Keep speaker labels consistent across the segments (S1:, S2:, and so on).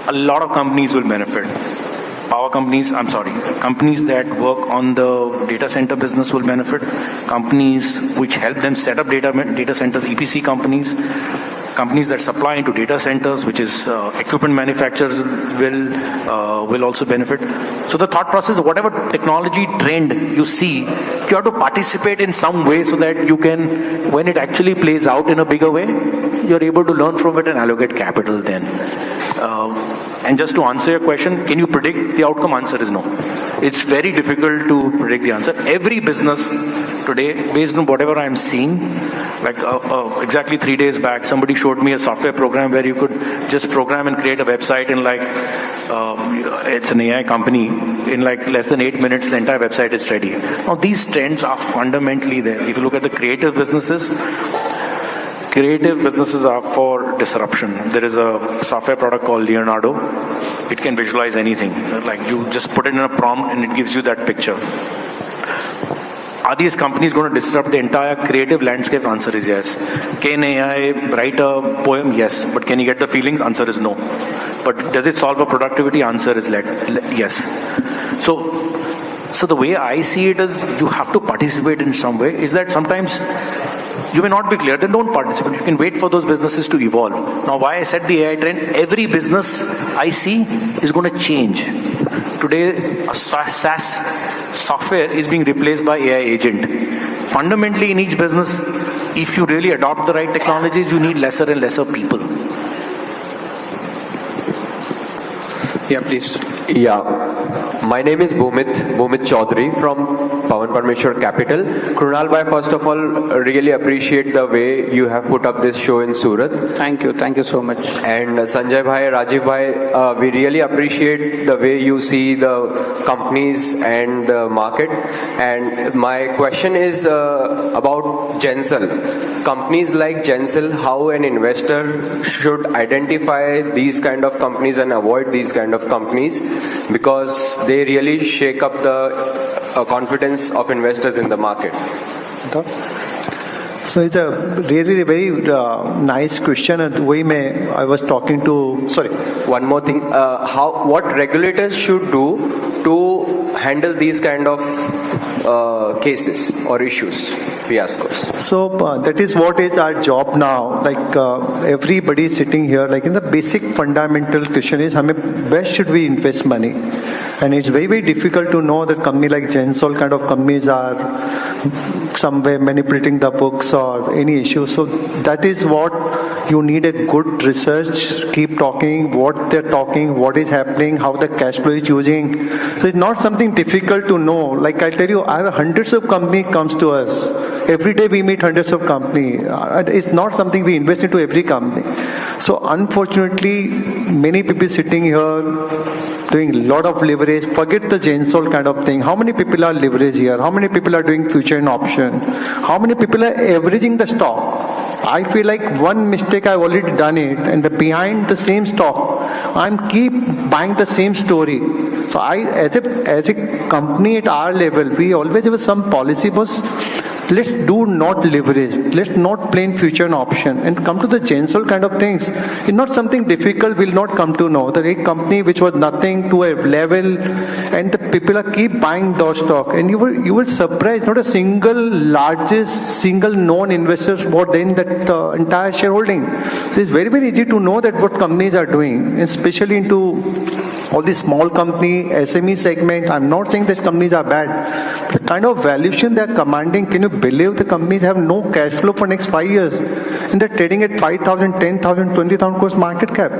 S1: a lot of companies will benefit. Companies that work on the data center business will benefit. Companies which help them set up data centers, EPC companies that supply into data centers, which is equipment manufacturers, will also benefit. So the thought process, whatever technology trend you see, you have to participate in some way so that you can, when it actually plays out in a bigger way, you're able to learn from it and allocate capital then. And just to answer your question, can you predict the outcome? Answer is no. It's very difficult to predict the answer. Every business today, based on whatever I'm seeing, like exactly 3 days back, somebody showed me a software program where you could just program and create a website in it's an AI company, in less than 8 minutes, the entire website is ready. Now these trends are fundamentally there. If you look at the creative businesses are for disruption. There is a software product called Leonardo. It can visualize anything. Like you just put it in a prompt and it gives you that picture. Are these companies going to disrupt the entire creative landscape? Answer is yes. Can AI write a poem? Yes. But can you get the feelings? Answer is no. But does it solve a productivity? Answer is yes. So the way I see it is you have to participate in some way. Is that sometimes you may not be clear, then don't participate. You can wait for those businesses to evolve. Now, why I said the AI trend, every business I see is going to change. Today, a SaaS software is being replaced by AI agent. Fundamentally, in each business, if you really adopt the right technologies, you need lesser and lesser people.
S2: Yeah, please.
S3: Yeah. My name is Bhumit Chaudhary from Pawan Parmeshwar Capital. Krunal bhai, first of all, really appreciate the way you have put up this show in Surat.
S2: Thank you so much.
S3: And Sanjay bhai, Rajiv bhai, we really appreciate the way you see the companies and the market. And my question is about Gensel. Companies like Gensel, how an investor should identify these kind of companies and avoid these kind of companies, because they really shake up the confidence of investors in the market.
S4: So it's a really very nice question, and the way I was talking to. Sorry.
S3: One more thing. What regulators should do to handle these kind of cases or issues, fiascos?
S4: So that is what is our job now. Everybody sitting here, in the basic fundamental question is, where should we invest money? And it's very, very difficult to know that company like Gensol kind of companies are somewhere manipulating the books or any issue. So that is what you need, a good research, keep talking, what they're talking, what is happening, how the cash flow is using. So it's not something difficult to know. Like I tell you, I have hundreds of companies comes to us. Every day we meet hundreds of companies. It's not something we invest into every company. So unfortunately, many people sitting here doing a lot of leverage. Forget the Gensol kind of thing. How many people are leverage here? How many people are doing future and option? How many people are averaging the stock? I feel like one mistake I've already done it, and behind the same stock, I'm keep buying the same story. So as a company at our level, we always have some policy, boss. Let's do not leverage. Let's not play in future and option. And come to the Gensol kind of things. It's not something difficult. Will not come to know. The company which was nothing to a level, and the people are keep buying those stock. And you will surprise. Not a single known investors bought in that entire shareholding. So it's very, very easy to know that what companies are doing, especially into all these small company, SME segment. I'm not saying these companies are bad. The kind of valuation they are commanding, can you believe the companies have no cash flow for next 5 years? And they're trading at 5,000, 10,000, 20,000 crores market cap.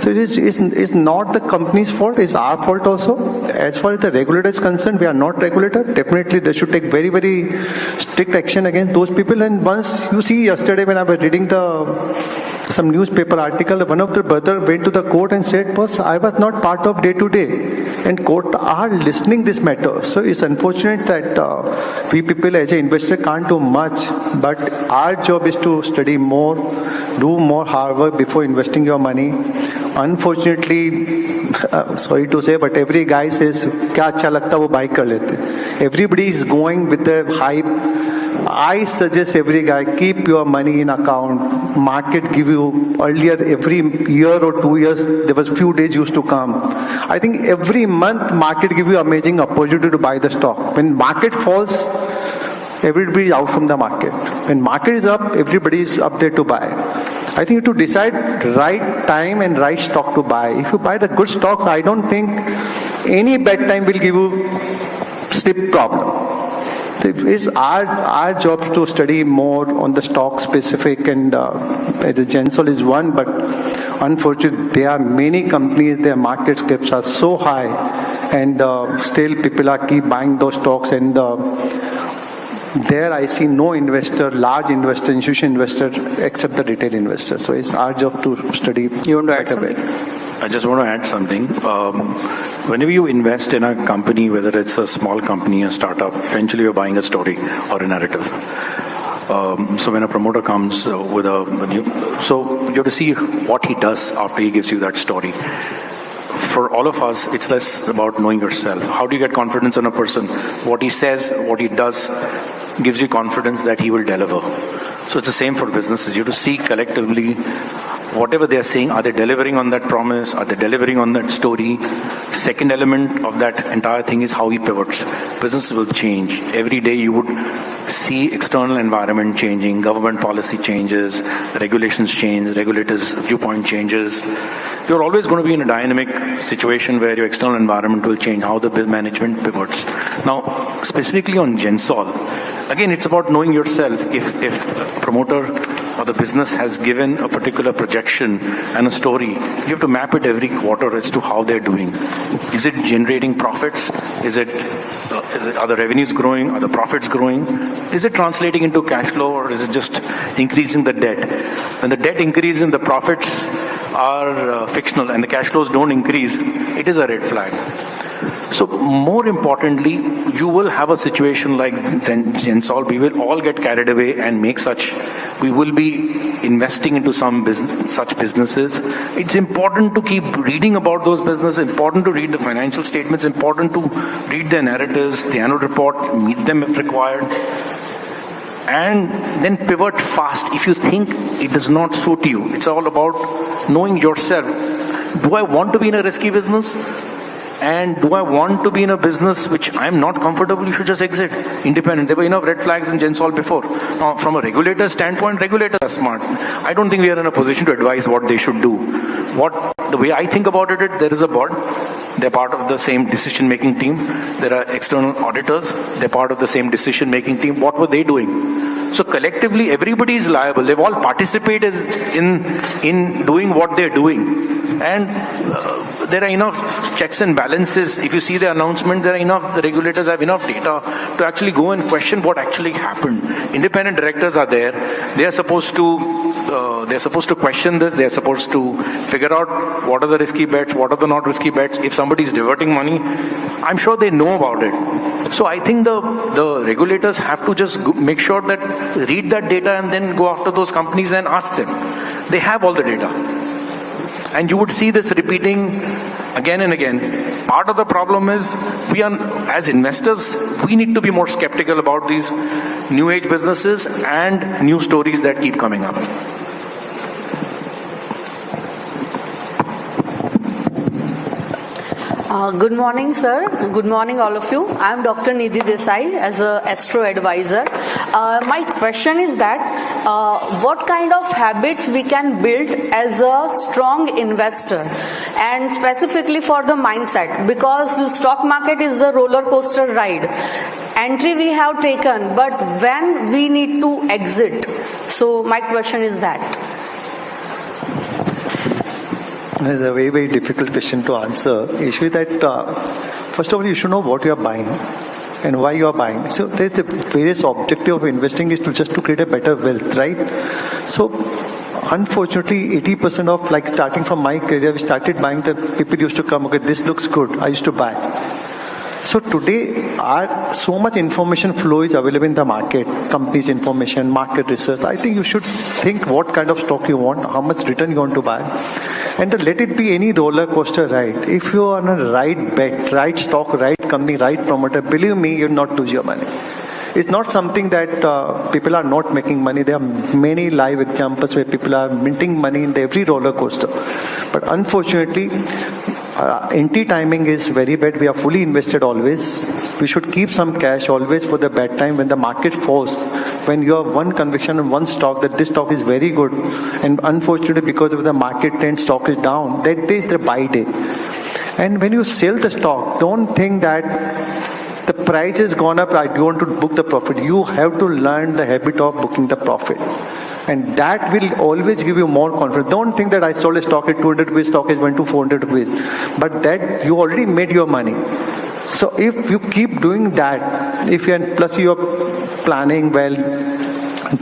S4: So it's not the company's fault, it's our fault also. As far as the regulator is concerned, we are not regulator. Definitely they should take very, very strict action against those people. And once you see yesterday when I was reading some newspaper article, one of the brother went to the court and said, boss, I was not part of day to day. And court are listening this matter. So it's unfortunate that we people as an investor can't do much, but our job is to study more, do more hard work before investing your money. Unfortunately, sorry to say, but every guy says, kya acha lagta wo buy kar lete. Everybody is going with the hype. I suggest every guy, keep your money in account. Market give you, earlier every year or 2 years, there was few days used to come. I think every month market give you amazing opportunity to buy the stock. When market falls, everybody is out from the market. When market is up, everybody is up there to buy. I think to decide right time and right stock to buy. If you buy the good stocks, I don't think any bad time will give you steep problem. So it's our job to study more on the stock specific, and the Gensol is one, but unfortunately there are many companies, their market caps are so high, and still people are keep buying those stocks, and there I see no investor, large investor, institutional investor, except the retail investor. So it's our job to study.
S2: You want to add something?
S1: I just want to add something. Whenever you invest in a company, whether it's a small company, a startup, eventually you're buying a story or a narrative. So when a promoter comes with a new, so you have to see what he does after he gives you that story. For all of us, it's less about knowing yourself. How do you get confidence in a person? What he says, what he does, gives you confidence that he will deliver. So it's the same for businesses. You have to see collectively whatever they are saying, are they delivering on that promise? Are they delivering on that story? Second element of that entire thing is how he pivots. Businesses will change. Every day you would see external environment changing, government policy changes, regulations change, regulators' viewpoint changes. You're always going to be in a dynamic situation where your external environment will change, how the management pivots. Now, specifically on Gensol, again, it's about knowing yourself. If a promoter or the business has given a particular projection and a story, you have to map it every quarter as to how they're doing. Is it generating profits? Are the revenues growing? Are the profits growing? Is it translating into cash flow, or is it just increasing the debt? When the debt increases and the profits are fictional and the cash flows don't increase, it is a red flag. So more importantly, you will have a situation like Gensol. We will all get carried away and we will be investing into such businesses. It's important to keep reading about those businesses, important to read the financial statements, important to read their narratives, the annual report, meet them if required, and then pivot fast if you think it does not suit you. It's all about knowing yourself. Do I want to be in a risky business? And do I want to be in a business which I'm not comfortable? You should just exit. Independent. There were enough red flags in Gensol before. Now, from a regulator standpoint, regulators are smart. I don't think we are in a position to advise what they should do. The way I think about it, there is a board. They're part of the same decision-making team. There are external auditors. They're part of the same decision-making team. What were they doing? So collectively, everybody is liable. They've all participated in doing what they're doing. And there are enough checks and balances. If you see the announcement, the regulators have enough data to actually go and question what actually happened. Independent directors are there. They are supposed to question this. They are supposed to figure out what are the risky bets, what are the not risky bets. If somebody is diverting money, I'm sure they know about it. So I think the regulators have to just make sure that read that data and then go after those companies and ask them. They have all the data. And you would see this repeating again and again. Part of the problem is as investors, we need to be more skeptical about these new age businesses and new stories that keep coming up.
S5: Good morning, sir. Good morning, all of you. I am Dr. Nidhi Desai as a Astro advisor. My question is that what kind of habits we can build as a strong investor, and specifically for the mindset, because the stock market is a roller coaster ride. Entry we have taken, but when we need to exit. So my question is that.
S4: It's a very, very difficult question to answer. Issue is that, first of all, you should know what you are buying and why you are buying. So there's the various objective of investing is to create a better wealth, right? So unfortunately, 80% of starting from my career, we started buying, the people used to come, okay, this looks good, I used to buy. So today, so much information flow is available in the market, companies information, market research. I think you should think what kind of stock you want, how much return you want to buy. And let it be any roller coaster ride. If you are on a right bet, right stock, right company, right promoter, believe me, you'll not lose your money. It's not something that people are not making money. There are many live examples where people are minting money in every roller coaster. But unfortunately, entry timing is very bad. We are fully invested always. We should keep some cash always for the bad time when the market falls. When you have one conviction on one stock that this stock is very good, and unfortunately because of the market trend stock is down, that day is the buy day. And when you sell the stock, don't think that the price has gone up, I want to book the profit. You have to learn the habit of booking the profit. And that will always give you more confidence. Don't think that I sold a stock at 200 rupees, stock is went to 400 rupees. But that you already made your money. So if you keep doing that, if you plus you are planning well,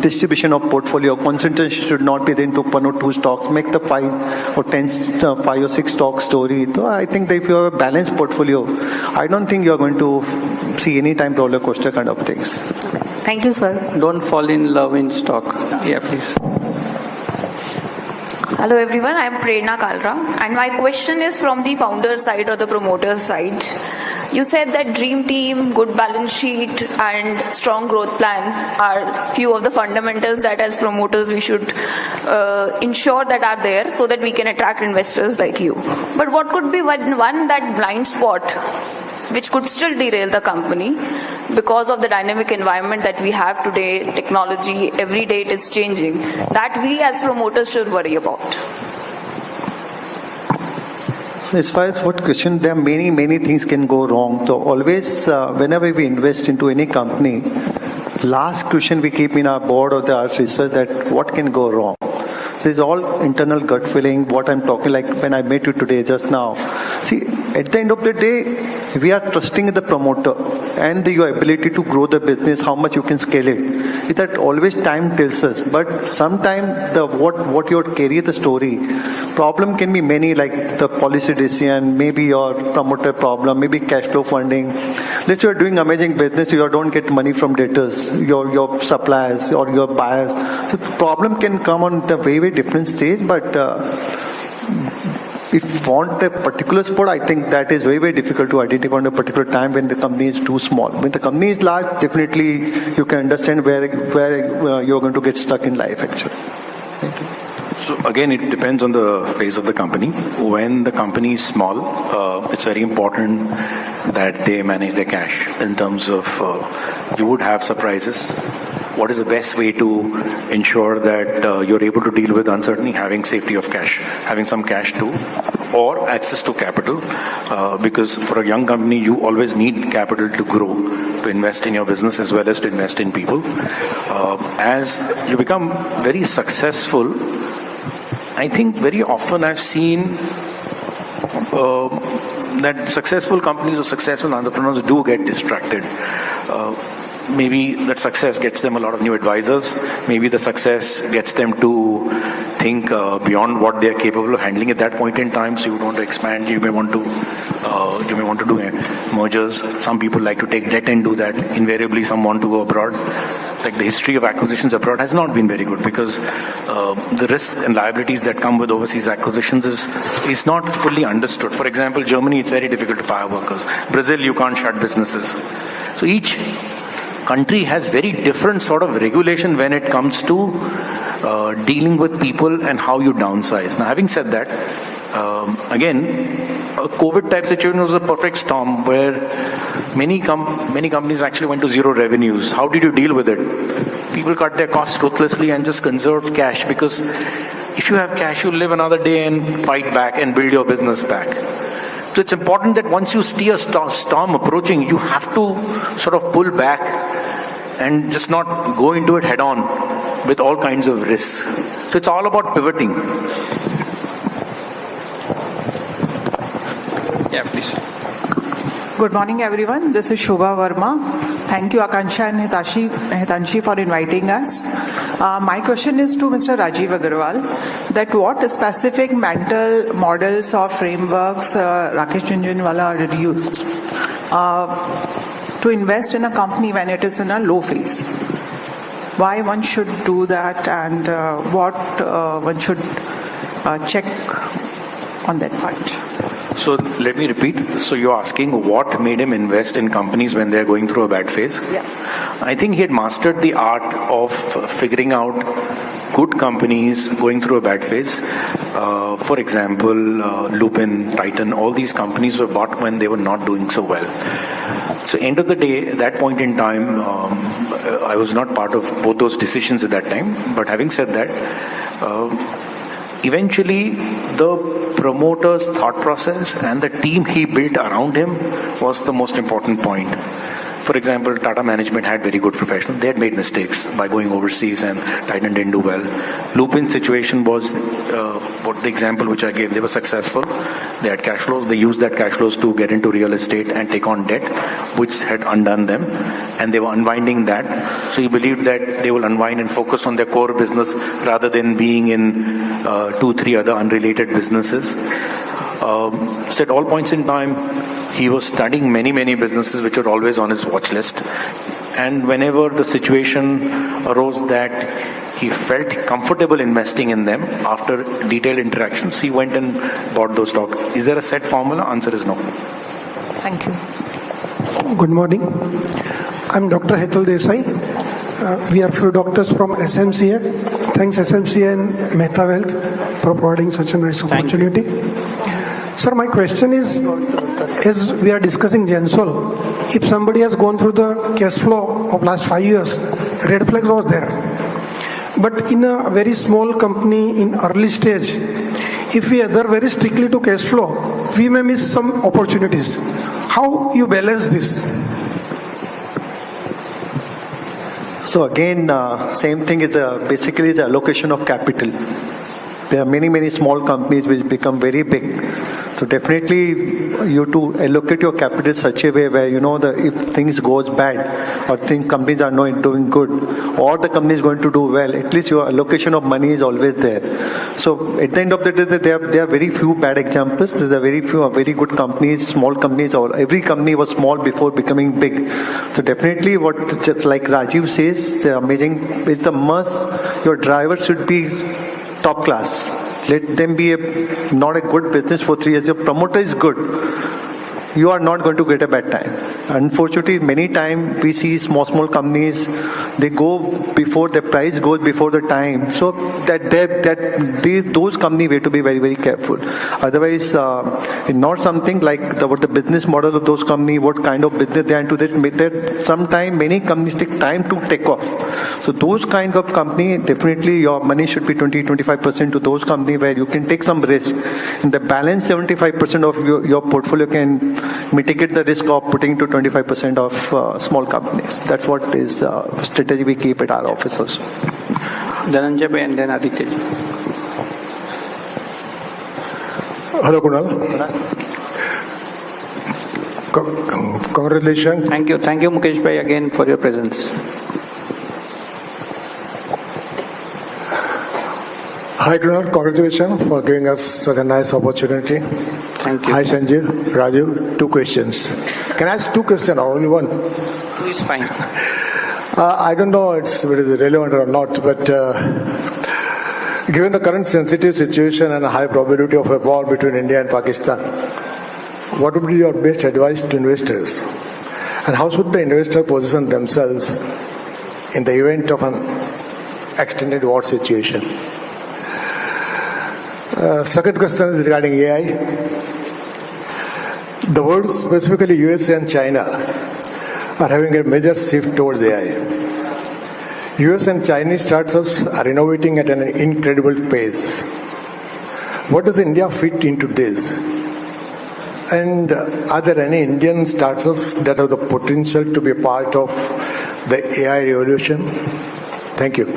S4: distribution of portfolio, concentration should not be into 1 or 2 stocks, make the 5 or 6 stock story. So I think that if you have a balanced portfolio, I don't think you're going to see any time roller coaster kind of things.
S5: Thank you, sir.
S2: Don't fall in love in stock. Yeah, please.
S6: Hello everyone, I am Prerna Kalra and my question is from the founder side or the promoter side. You said that dream team, good balance sheet and strong growth plan are few of the fundamentals that as promoters we should ensure that are there so that we can attract investors like you. But what could be one that blind spot which could still derail the company because of the dynamic environment that we have today, technology, every day it is changing, that we as promoters should worry about?
S4: So as far as what question, there are many things can go wrong. So always, whenever we invest into any company, last question we keep in our board or our research that what can go wrong. This is all internal gut feeling, what I'm talking like when I met you today just now. See, at the end of the day, we are trusting the promoter and your ability to grow the business, how much you can scale it. Is that always time tells us. But sometimes what you carry the story, problem can be many, like the policy decision, maybe your promoter problem, maybe cash flow funding. Let's say you're doing amazing business, you don't get money from debtors, your suppliers or your buyers. So the problem can come on the very different stage, but if you want a particular spot, I think that is very difficult to identify on a particular time when the company is too small. When the company is large, definitely you can understand where you're going to get stuck in life actually. Thank you.
S1: So again, it depends on the phase of the company. When the company is small, it's very important that they manage their cash in terms of you would have surprises. What is the best way to ensure that you're able to deal with uncertainty? Having safety of cash, having some cash too, or access to capital. Because for a young company, you always need capital to grow, to invest in your business as well as to invest in people. As you become very successful, I think very often I've seen that successful companies or successful entrepreneurs do get distracted. Maybe that success gets them a lot of new advisors. Maybe the success gets them to think beyond what they are capable of handling at that point in time. So you want to expand. You may want to do mergers. Some people like to take debt and do that. Invariably, some want to go abroad. Like the history of acquisitions abroad has not been very good because the risks and liabilities that come with overseas acquisitions is not fully understood. For example, Germany, it's very difficult to fire workers. Brazil, you can't shut businesses. So each country has very different sort of regulation when it comes to dealing with people and how you downsize. Now, having said that, again, a COVID type situation was a perfect storm where many companies actually went to zero revenues. How did you deal with it? People cut their costs ruthlessly and just conserved cash, because if you have cash, you live another day and fight back and build your business back. So it's important that once you see a storm approaching, you have to sort of pull back and just not go into it head on with all kinds of risks. So it's all about pivoting.
S2: Yeah, please.
S7: Good morning, everyone. This is Shobha Verma. Thank you, Akansha and Hitanshi, for inviting us. My question is to Mr. Rajiv Agarwal, that what specific mental models or frameworks Rakesh Jhunjhunwala did use to invest in a company when it is in a low phase? Why one should do that, and what one should check on that part?
S1: So let me repeat. So you're asking what made him invest in companies when they're going through a bad phase?
S5: Yeah.
S1: I think he had mastered the art of figuring out good companies going through a bad phase. For example, Lupin, Titan, all these companies were bought when they were not doing so well. So end of the day, at that point in time, I was not part of both those decisions at that time. But having said that, eventually the promoter's thought process and the team he built around him was the most important point. For example, Tata management had very good professionals. They had made mistakes by going overseas and Titan didn't do well. Lupin's situation was what the example which I gave. They were successful. They had cash flows. They used that cash flows to get into real estate and take on debt, which had undone them. And they were unwinding that. So he believed that they will unwind and focus on their core business rather than being in 2-3 other unrelated businesses. So at all points in time, he was studying many businesses which were always on his watch list. And whenever the situation arose that he felt comfortable investing in them after detailed interactions, he went and bought those stocks. Is there a set formula? Answer is no.
S7: Thank you.
S8: Good morning. I'm Dr. Hetal Desai. We are few doctors from SMCA. Thanks SMCA and Mehta Wealth for providing such a nice opportunity. Sir, my question is, as we are discussing Gensol, if somebody has gone through the cash flow of last 5 years, red flag was there. But in a very small company in early stage, if we adhere very strictly to cash flow, we may miss some opportunities. How you balance this?
S4: So again, same thing is basically the allocation of capital. There are many small companies which become very big. So definitely you to allocate your capital such a way where you know that if things goes bad or companies are not doing good or the company is going to do well, at least your allocation of money is always there. So at the end of the day, there are very few bad examples. There are very few very good companies, small companies, or every company was small before becoming big. So definitely what, just like Rajiv says, the amazing, it's a must. Your driver should be top class. Let them be not a good business for 3 years. Your promoter is good. You are not going to get a bad time. Unfortunately, many times we see small companies, they go before the price goes before the time. So those companies have to be very careful. Otherwise, not something like what the business model of those companies, what kind of business they are into. That sometimes many companies take time to take off. So those kind of company, definitely your money should be 20-25% to those companies where you can take some risk. In the balance, 75% of your portfolio can mitigate the risk of putting to 25% of small companies. That's what is strategy we keep at our office also.
S2: Dhananjay Bhai and then Aditya.
S9: Hello, Kunal. Congratulations.
S2: Thank you, Mukesh Bhai, again for your presence.
S9: Hi, Kunal. Congratulations for giving us such a nice opportunity.
S2: Thank you.
S9: Hi, Sanjay, Rajiv. 2 questions. Can I ask 2 questions or only one?
S2: 2 is fine.
S9: I don't know if it is relevant or not, but given the current sensitive situation and a high probability of a war between India and Pakistan, what would be your best advice to investors? And how should the investor position themselves in the event of an extended war situation? Second question is regarding AI. The world, specifically USA and China, are having a major shift towards AI. US and Chinese startups are innovating at an incredible pace. What does India fit into this? And are there any Indian startups that have the potential to be a part of the AI revolution? Thank you.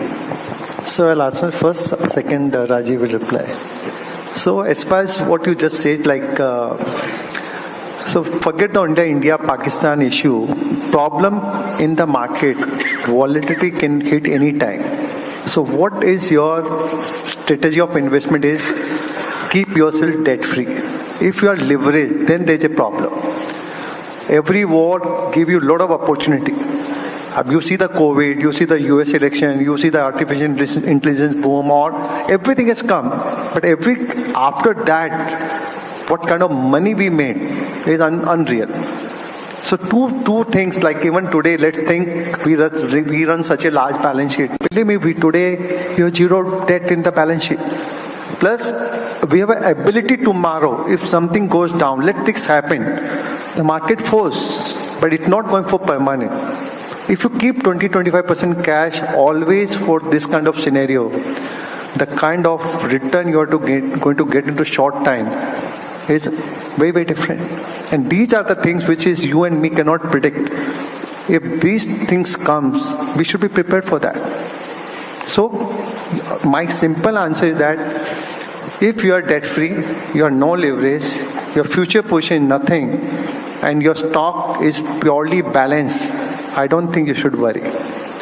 S4: So I'll answer first, second Rajiv will reply. So as far as what you just said, so forget the India-Pakistan issue. Problem in the market, volatility can hit any time. So what is your strategy of investment is keep yourself debt free. If you are leveraged, then there is a problem. Every war gives you a lot of opportunity. You see the COVID, you see the US election, you see the artificial intelligence boom, or everything has come. But after that, what kind of money we made is unreal. So two things, like even today, let's think we run such a large balance sheet. Believe me, today you have zero debt in the balance sheet. Plus, we have an ability tomorrow, if something goes down, let this happen. The market falls, but it's not going for permanent. If you keep 20-25% cash always for this kind of scenario, the kind of return you are going to get into short time is very, very different. And these are the things which is you and me cannot predict. If these things comes, we should be prepared for that. So my simple answer is that if you are debt free, you are no leverage, your future position is nothing, and your stock is purely balanced, I don't think you should worry.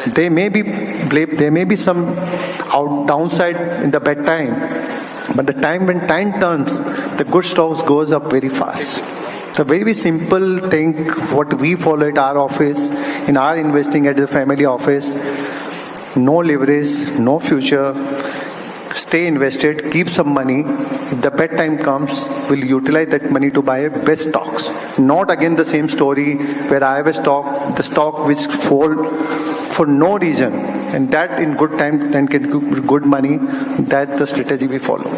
S4: There may be some downside in the bad time, but the time when time turns, the good stocks goes up very fast. The very simple thing what we follow at our office, in our investing at the family office, no leverage, no future, stay invested, keep some money. If the bad time comes, we'll utilize that money to buy best stocks. Not again the same story where I have a stock, the stock which fall for no reason, and that in good time then get good money. That's the strategy we follow.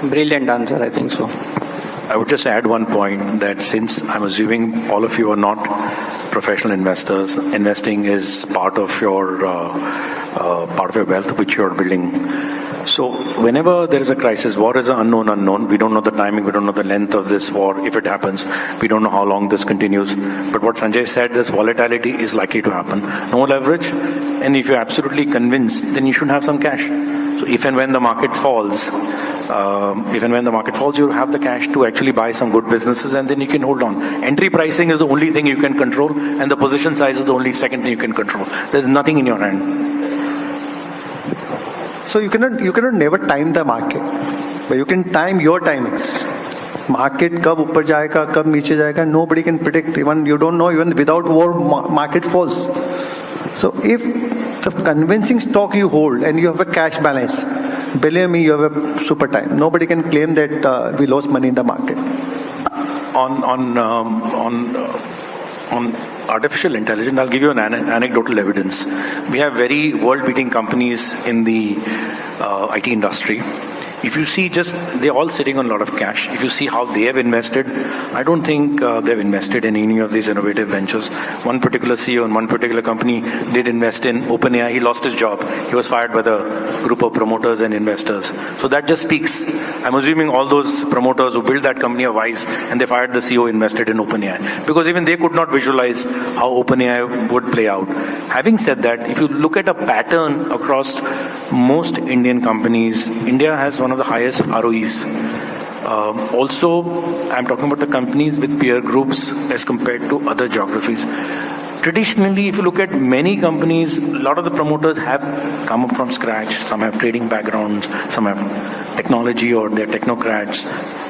S2: Brilliant answer, I think so.
S1: I would just add one point that since I'm assuming all of you are not professional investors, investing is part of your wealth which you are building. So whenever there is a crisis, war is an unknown. We don't know the timing, we don't know the length of this war. If it happens, we don't know how long this continues. But what Sanjay said, this volatility is likely to happen. No leverage, and if you're absolutely convinced, then you should have some cash. So if and when the market falls, you have the cash to actually buy some good businesses, and then you can hold on. Entry pricing is the only thing you can control, and the position size is the only second thing you can control. There's nothing in your hand.
S4: So you cannot never time the market, but you can time your timings. Market कब ऊपर जाएगा, कब नीचे जाएगा, nobody can predict. Even you don't know. Even without war, market falls. So if the convincing stock you hold and you have a cash balance, believe me, you have a super time. Nobody can claim that we lost money in the market. On artificial intelligence, I'll give you an anecdotal evidence. We have very world-beating companies in the IT industry. If you see they're all sitting on a lot of cash. If you see how they have invested, I don't think they've invested in any of these innovative ventures. One particular CEO in one particular company did invest in OpenAI. He lost his job. He was fired by the group of promoters and investors. So that just speaks. I'm assuming all those promoters who built that company are wise, and they fired the CEO invested in OpenAI. Because even they could not visualize how OpenAI would play out. Having said that, if you look at a pattern across most Indian companies, India has one of the highest ROEs. Also, I'm talking about the companies with peer groups as compared to other geographies. Traditionally, if you look at many companies, a lot of the promoters have come up from scratch. Some have trading backgrounds, some have technology, or they're technocrats.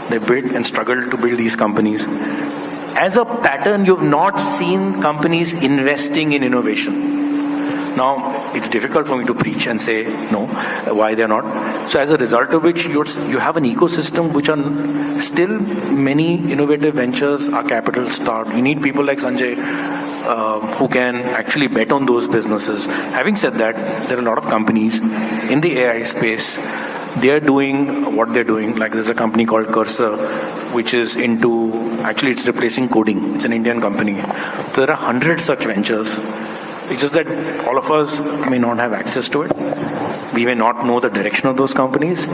S4: They built and struggled to build these companies. As a pattern, you've not seen companies investing in innovation. Now, it's difficult for me to preach and say no, why they're not. So as a result of which, you have an ecosystem which are still many innovative ventures are capital starved. You need people like Sanjay who can actually bet on those businesses. Having said that, there are a lot of companies in the AI space. They are doing what they're doing. Like there's a company called Cursor, which is it's replacing coding. It's an Indian company. So there are 100 such ventures. It's just that all of us may not have access to it. We may not know the direction of those companies.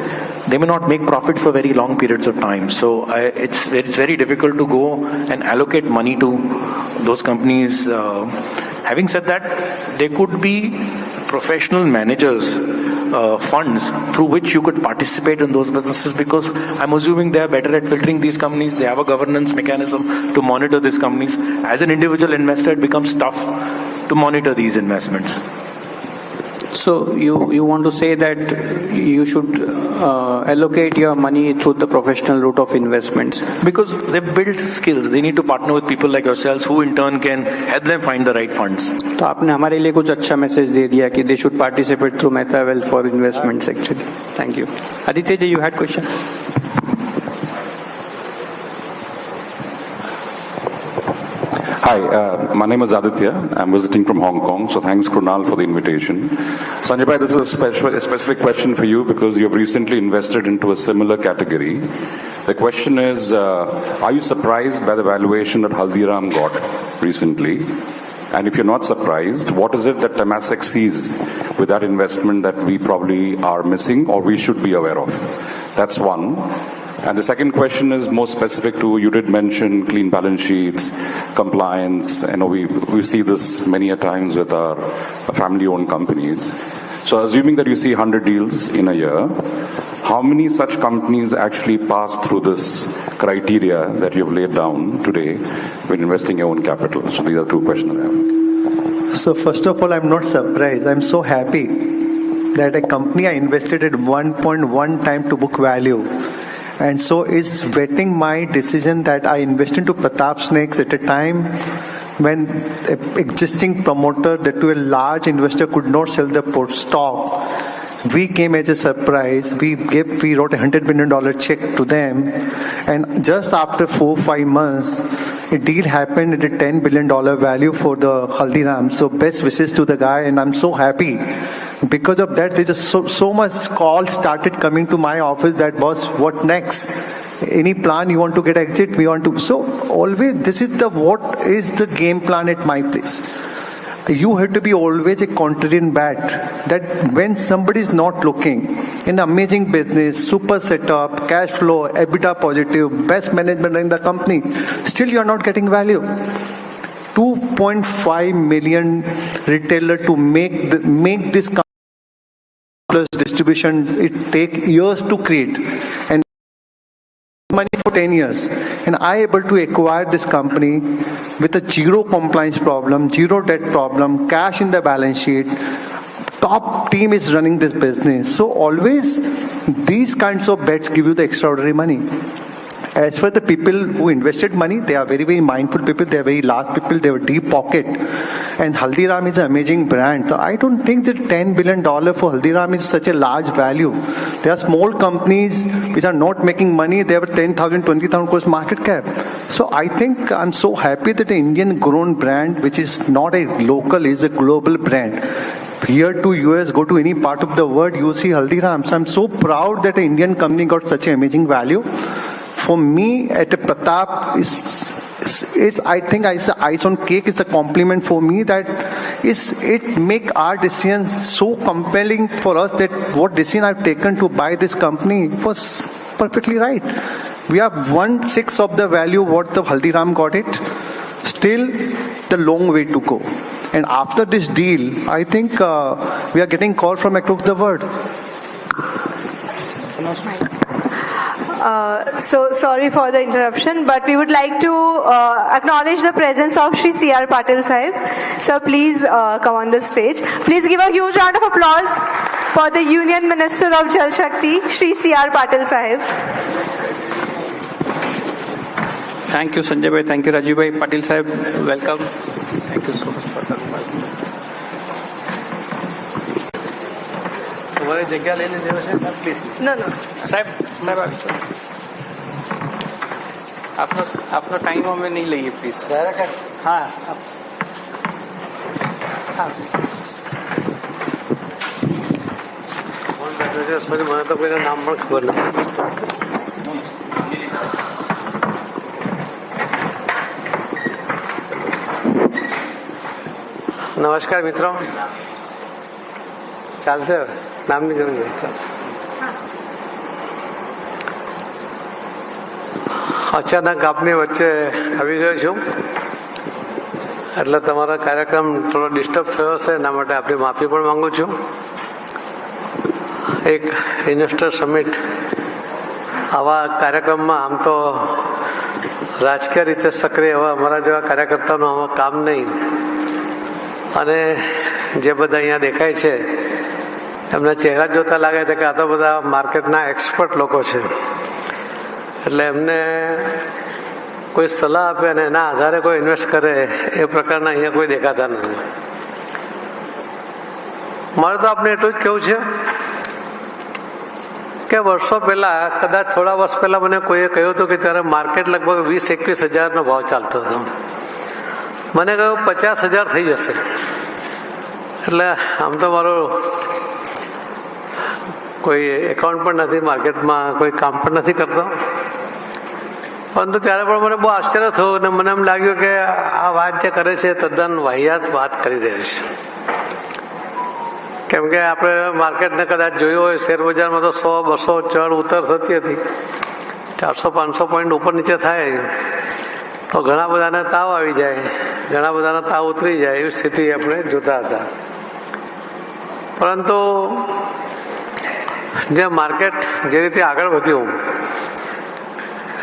S4: They may not make profit for very long periods of time. So it's very difficult to go and allocate money to those companies. Having said that, there could be professional managers, funds through which you could participate in those businesses, because I'm assuming they are better at filtering these companies. They have a governance mechanism to monitor these companies. As an individual investor, it becomes tough to monitor these investments.
S2: So you want to say that you should allocate your money through the professional route of investments?
S1: Because they've built skills. They need to partner with people like yourselves who in turn can help them find the right funds.
S2: तो आपने हमारे लिए कुछ अच्छा message दे दिया कि they should participate through Mehta Wealth for investments actually. Thank you. Aditya ji, you had question?
S10: Hi, my name is Aditya. I'm visiting from Hong Kong, so thanks Krunal for the invitation. Sanjay Bhai, this is a specific question for you because you've recently invested into a similar category. The question is, are you surprised by the valuation that Haldiram got recently? And if you're not surprised, what is it that Temasek sees with that investment that we probably are missing or we should be aware of? That's one. And the second question is more specific to, you did mention clean balance sheets, compliance. I know we see this many a times with our family-owned companies. So assuming that you see 100 deals in a year, how many such companies actually pass through this criteria that you've laid down today when investing your own capital? So these are two questions I have.
S4: So first of all, I'm not surprised. I'm so happy that a company I invested at 1.1 time to book value, and so it's vetting my decision that I invest into Pratap Snakes at a time when existing promoter, that to a large investor, could not sell the stock. We came as a surprise. We wrote $100 million check to them, and just after 4-5 months, a deal happened at a $10 billion value for the Haldiram. So best wishes to the guy, and I'm so happy. Because of that, there's so much calls started coming to my office that, boss, what next? Any plan you want to get exit? We want to. So always, this is what is the game plan at my place. You have to be always a contrarian bat, that when somebody is not looking, an amazing business, super setup, cash flow, EBITDA positive, best management in the company, still you are not getting value. 2.5 million retailer to make this company plus distribution, it take years to create, and money for 10 years, and I able to acquire this company with a zero compliance problem, zero debt problem, cash in the balance sheet, top team is running this business. So always these kinds of bets give you the extraordinary money. As for the people who invested money, they are very, very mindful people. They are very large people. They have a deep pocket. And Haldiram is an amazing brand. So I don't think that $10 billion for Haldiram is such a large value. There are small companies which are not making money. They have a 10,000, 20,000 crores market cap. So I think I'm so happy that an Indian grown brand, which is not a local, is a global brand. Here to US, go to any part of the world, you see Haldiram. So I'm so proud that an Indian company got such an amazing value. For me, at a Pratap, I think it's ice on cake. It's a compliment for me that it make our decision so compelling for us that what decision I've taken to buy this company was perfectly right. We have 1/6 of the value what the Haldiram got it. Still, the long way to go. And after this deal, I think we are getting calls from across the world.
S11: So sorry for the interruption, but we would like to acknowledge the presence of Shri C.R. Patil Sahib. So please come on the stage. Please give a huge round of applause for the Union Minister of Jal Shakti, Shri C.R. Patil Sahib.
S2: Thank you, Sanjay Bhai. Thank you, Rajiv Bhai. Patil Sahib, welcome. Thank you so much for that.
S12: तुम्हारी जगह ले लीजिए please
S11: No.
S2: साहब आपका time हमें नहीं लइए please हाँ
S12: મને તો કોઈના નામ પણ ખબર નથી. નમસ્કાર મિત્રો, ચાલશે નામની જરૂર નથી, ચાલશે. અચાનક આપની વચ્ચે આવી ગયો છું એટલે તમારો કાર્યક્રમ થોડો ડિસ્ટર્બ થયો છે, એના માટે આપની માફી પણ માંગુ છું. એક ઇન્વેસ્ટર સમિટ આવા કાર્યક્રમમાં આમ તો રાજકીય રીતે સક્રિય એવા અમારા જેવા કાર્યકર્તાઓનું આમાં કામ નહીં, અને જે બધા અહીંયા દેખાય છે એમના ચહેરા જોતા લાગે છે કે આ તો બધા માર્કેટના એક્સપર્ટ લોકો છે, એટલે એમને કોઈ સલાહ આપે અને એના આધારે કોઈ ઇન્વેસ્ટ કરે એ પ્રકારના અહીંયા કોઈ દેખાતા નથી. મારે તો આપણે એટલું જ કહેવું છે કે વર્ષો પહેલા, કદાચ થોડા વર્ષ પહેલા મને કોઈએ કહ્યું હતું કે ત્યારે માર્કેટ લગભગ 20-21 હજારનો ભાવ ચાલતો હતો. મને કહ્યું 50,000 થઈ જશે. એટલે આમ તો મારું કોઈ એકાઉન્ટ પણ નથી, માર્કેટમાં કોઈ કામ પણ નથી કરતો, પરંતુ ત્યારે પણ મને બહુ આશ્ચર્ય થયું અને મને એમ લાગ્યું કે આ વાત જે કરે છે તદ્દન વાહિયાત વાત કરી રહ્યા છે. કેમ કે આપણે માર્કેટને કદાચ જોયું હોય, શેર બજારમાં તો 100-200 ચઢ ઉતર થતી હતી, 400-500 પોઈન્ટ ઉપર નીચે થાય તો ઘણા બધાને તાવ આવી જાય, ઘણા બધાના તાવ ઉતરી જાય, એવી સ્થિતિ આપણે જોતા હતા. પરંતુ જે માર્કેટ જે રીતે આગળ વધ્યું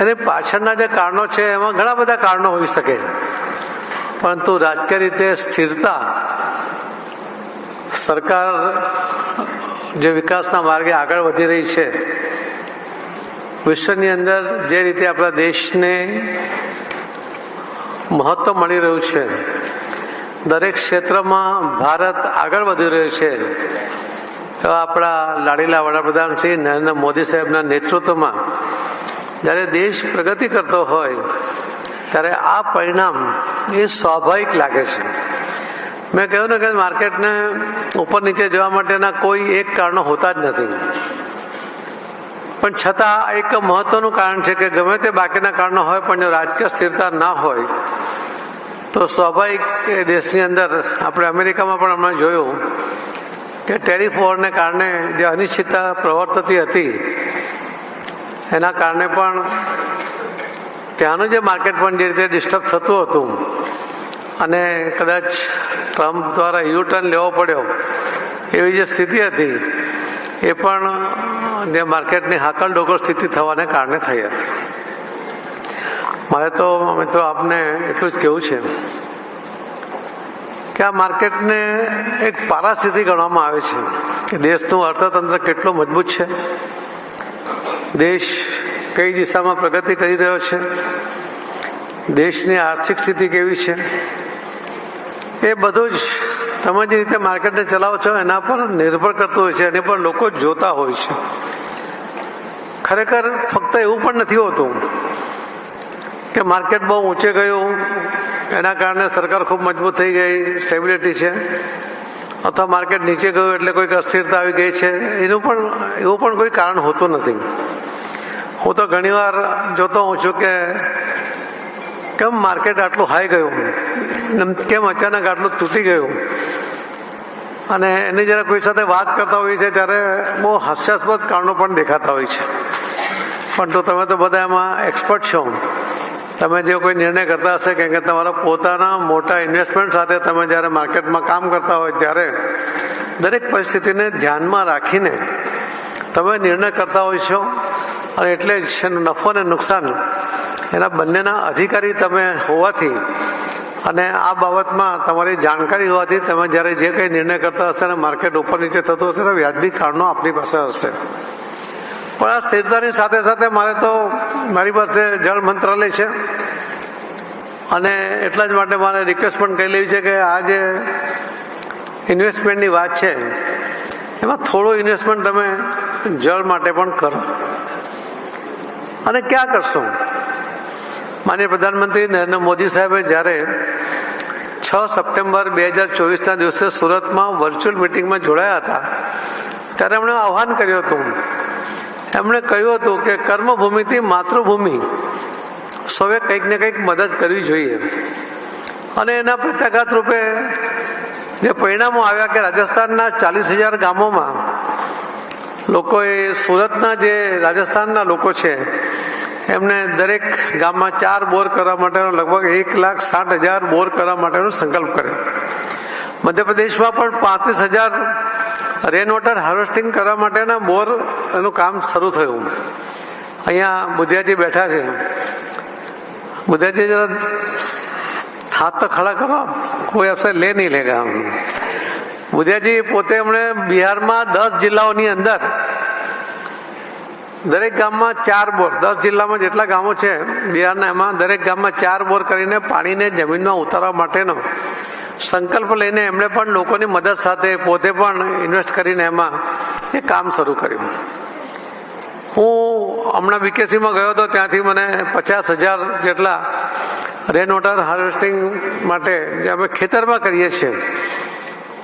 S12: એની પાછળના જે કારણો છે એમાં ઘણા બધા કારણો હોઈ શકે, પરંતુ રાજકીય રીતે સ્થિરતા, સરકાર જે વિકાસના માર્ગે આગળ વધી રહી છે, વિશ્વની અંદર જે રીતે આપણા દેશને મહત્વ મળી રહ્યું છે, દરેક ક્ષેત્રમાં ભારત આગળ વધી રહ્યું છે, એવા આપણા લાડીલા વડાપ્રધાન શ્રી નરેન્દ્ર મોદી સાહેબના નેતૃત્વમાં જ્યારે દેશ પ્રગતિ કરતો હોય ત્યારે આ પરિણામ એ સ્વાભાવિક લાગે છે. મેં કહ્યું ને કે માર્કેટને ઉપર નીચે જવા માટેના કોઈ એક કારણો હોતા જ નથી, પણ છતાં એક મહત્વનું કારણ છે કે ગમે તે બાકીના કારણો હોય પણ જો રાજકીય સ્થિરતા ના હોય તો સ્વાભાવિક એ દેશની અંદર, આપણે અમેરિકામાં પણ હમણાં જોયું કે ટેરિફ વોરને કારણે જે અનિશ્ચિતતા પ્રવર્તતી હતી એના કારણે પણ ત્યાંનું જે માર્કેટ પણ જે રીતે ડિસ્ટર્બ થતું હતું અને કદાચ ટ્રમ્પ દ્વારા યુટર્ન લેવો પડ્યો એવી જે સ્થિતિ હતી એ પણ જે માર્કેટની હાકલ ડોકર સ્થિતિ થવાને કારણે થઈ હતી. મારે તો મિત્રો આપને એટલું જ કહેવું છે કે આ માર્કેટને એક પારાસ્થિતિ ગણવામાં આવે છે કે દેશનું અર્થતંત્ર કેટલું મજબૂત છે, દેશ કઈ દિશામાં પ્રગતિ કરી રહ્યો છે, દેશની આર્થિક સ્થિતિ કેવી છે, એ બધું જ તમે જે રીતે માર્કેટને ચલાવો છો એના પર નિર્ભર કરતું હોય છે, એની પર લોકો જોતા હોય છે. ખરેખર ફક્ત એવું પણ નથી હોતું કે માર્કેટ બહુ ઊંચે ગયું એના કારણે સરકાર ખૂબ મજબૂત થઈ ગઈ, સ્ટેબિલિટી છે, અથવા માર્કેટ નીચે ગયું એટલે કોઈક અસ્થિરતા આવી ગઈ છે, એવું પણ કોઈ કારણ હોતું નથી. હું તો ઘણીવાર જોતો હોઉં છું કે કેમ માર્કેટ આટલું હાઈ ગયું, કેમ અચાનક આટલું તૂટી ગયું, અને એની જ્યારે કોઈ સાથે વાત કરતા હોઈએ છીએ ત્યારે બહુ હાસ્યાસ્પદ કારણો પણ દેખાતા હોય છે. પણ તો તમે તો બધા એમાં એક્સપર્ટ છો, તમે જે કોઈ નિર્ણય કરતા હશે કે તમારા પોતાના મોટા ઇન્વેસ્ટમેન્ટ સાથે તમે જ્યારે માર્કેટમાં કામ કરતા હોય ત્યારે દરેક પરિસ્થિતિને ધ્યાનમાં રાખીને તમે નિર્ણય કરતા હોય છો, અને એટલે જ એનો નફો અને નુકસાન એના બંનેના અધિકારી તમે હોવાથી અને આ બાબતમાં તમારી જાણકારી હોવાથી તમે જ્યારે જે કંઈ નિર્ણય કરતા હશે અને માર્કેટ ઉપર નીચે થતું હશે ત્યારે વ્યાજબી કારણો આપણી પાસે હશે. પણ આ સ્થિરતાની સાથે સાથે મારી પાસે જળ મંત્રાલય છે, અને એટલા જ માટે મારે રિક્વેસ્ટ પણ કરી લેવી છે કે આ જે ઇન્વેસ્ટમેન્ટની વાત છે એમાં થોડું ઇન્વેસ્ટમેન્ટ તમે જળ માટે પણ કરો. અને ક્યાં કરશો? માનનીય પ્રધાનમંત્રી નરેન્દ્ર મોદી સાહેબે જ્યારે 6 સપ્ટેમ્બર 2024ના દિવસે સુરતમાં વર્ચ્યુઅલ મિટિંગમાં જોડાયા હતા ત્યારે એમણે આહ્વાન કર્યું હતું. એમણે કહ્યું હતું કે કર્મભૂમિથી માતૃભૂમિ સૌએ કંઈક ને કંઈક મદદ કરવી જોઈએ, અને એના પ્રત્યાઘાત રૂપે જે પરિણામો આવ્યા કે રાજસ્થાનના 40,000 ગામોમાં લોકોએ, સુરતના જે રાજસ્થાનના લોકો છે એમને દરેક ગામમાં 4 બોર કરવા માટેનો લગભગ 1,60,000 બોર કરવા માટેનો સંકલ્પ કર્યો. મધ્યપ્રદેશમાં પણ 35,000 રેન વોટર હાર્વેસ્ટિંગ કરવા માટેના બોર એનું કામ શરૂ થયું. અહીંયા બુધિયાજી બેઠા છે, બુધિયાજી જરા હાથ તો ખડા કરો, કોઈ અફસર લે નહીં લેગા. બુધિયાજી પોતે એમણે બિહારમાં 10 જિલ્લાઓની અંદર દરેક ગામમાં 4 બોર, 10 જિલ્લામાં જેટલા ગામો છે બિહારના, એમાં દરેક ગામમાં 4 બોર કરીને પાણીને જમીનમાં ઉતારવા માટેનો સંકલ્પ લઈને એમણે પણ લોકોની મદદ સાથે પોતે પણ ઇન્વેસ્ટ કરીને એમાં એ કામ શરૂ કર્યું. હું હમણાં બીકેસીમાં ગયો હતો, ત્યાંથી મને 50,000 જેટલા રેન વોટર હાર્વેસ્ટિંગ માટે જે અમે ખેતરમાં કરીએ છીએ,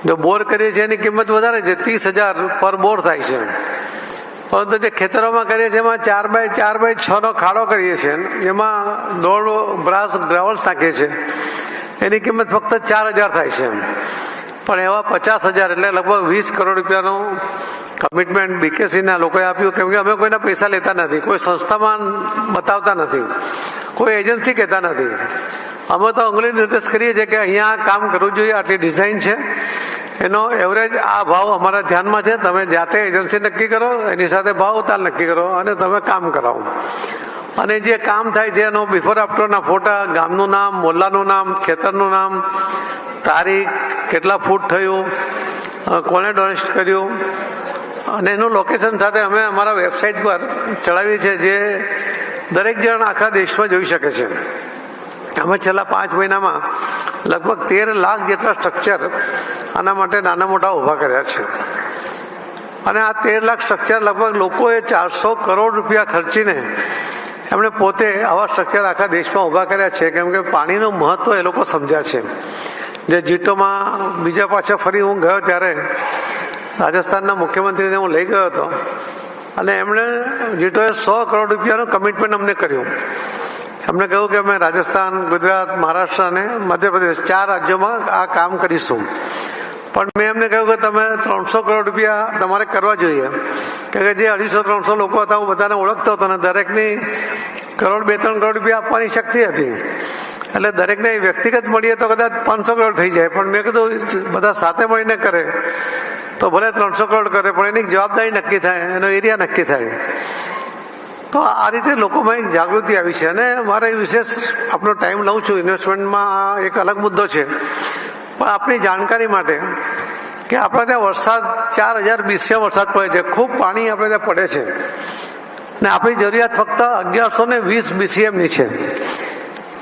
S12: જો બોર કરીએ છીએ એની કિંમત વધારે છે, 30,000 પર બોર થાય છે. પરંતુ જે ખેતરોમાં કરીએ છીએ એમાં 4x4 ખાડો કરીએ છીએ, એમાં 1.5 બ્રાસ ગ્રાવલ્સ નાખીએ છીએ, એની કિંમત ફક્ત 4,000 થાય છે. પણ એવા 50,000 એટલે લગભગ 20 કરોડ રૂપિયાનું કમિટમેન્ટ બીકેસીના લોકોએ આપ્યું. કેમ કે અમે કોઈના પૈસા લેતા નથી, કોઈ સંસ્થામાં બતાવતા નથી, કોઈ એજન્સી કહેતા નથી. અમે તો અંગુલી નિર્દેશ કરીએ છીએ કે અહીંયા કામ કરવું જોઈએ, આટલી ડિઝાઇન છે, એનો એવરેજ આ ભાવ અમારા ધ્યાનમાં છે, તમે જાતે એજન્સી નક્કી કરો, એની સાથે ભાવ તાલ નક્કી કરો અને તમે કામ કરાવો. અને જે કામ થાય છે એનો બિફોર આફ્ટરના ફોટા, ગામનું નામ, મોહલ્લાનું નામ, ખેતરનું નામ, તારીખ, કેટલા ફૂટ થયું, કોને ડોનેટ કર્યું, અને એનું લોકેશન સાથે અમે અમારા વેબસાઇટ પર ચડાવી છે, જે દરેક જણ આખા દેશમાં જોઈ શકે છે. અમે છેલ્લા 5 મહિનામાં લગભગ 13 લાખ જેટલા સ્ટ્રક્ચર આના માટે નાના મોટા ઊભા કર્યા છે. અને આ 13 લાખ સ્ટ્રક્ચર લગભગ લોકોએ 400 કરોડ રૂપિયા ખર્ચીને એમણે પોતે આવા સ્ટ્રક્ચર આખા દેશમાં ઊભા કર્યા છે. કેમ કે પાણીનું મહત્વ એ લોકો સમજ્યા છે. જે જીટોમાં બીજા પાછા ફરી હું ગયો ત્યારે રાજસ્થાનના મુખ્યમંત્રીને હું લઈ ગયો હતો, અને એમણે જીટોએ 100 કરોડ રૂપિયાનું કમિટમેન્ટ અમને કર્યું. એમણે કહ્યું કે અમે રાજસ્થાન, ગુજરાત, મહારાષ્ટ્ર અને મધ્યપ્રદેશ 4 રાજ્યોમાં આ કામ કરીશું. પણ મેં એમને કહ્યું કે તમે 300 કરોડ રૂપિયા તમારે કરવા જોઈએ. કે જે 250-300 લોકો હતા હું બધાને ઓળખતો હતો, અને દરેકની 1-2-3 કરોડ રૂપિયા આપવાની શક્તિ હતી. એટલે દરેકને વ્યક્તિગત મળીએ તો કદાચ 500 કરોડ થઈ જાય. પણ મેં કીધું બધા સાથે મળીને કરે તો ભલે 300 કરોડ કરે, પણ એની જવાબદારી નક્કી થાય, એનો એરિયા નક્કી થાય. તો આ રીતે લોકોમાં એક જાગૃતિ આવી છે. અને મારે વિશેષ આપણો ટાઈમ લઉં છું, ઇન્વેસ્ટમેન્ટમાં એક અલગ મુદ્દો છે, પણ આપણી જાણકારી માટે કે આપણે ત્યાં વરસાદ 4,000 BCM વરસાદ પડે છે, ખૂબ પાણી આપણે ત્યાં પડે છે, ને આપણી જરૂરિયાત ફક્ત 1120 BCMની છે.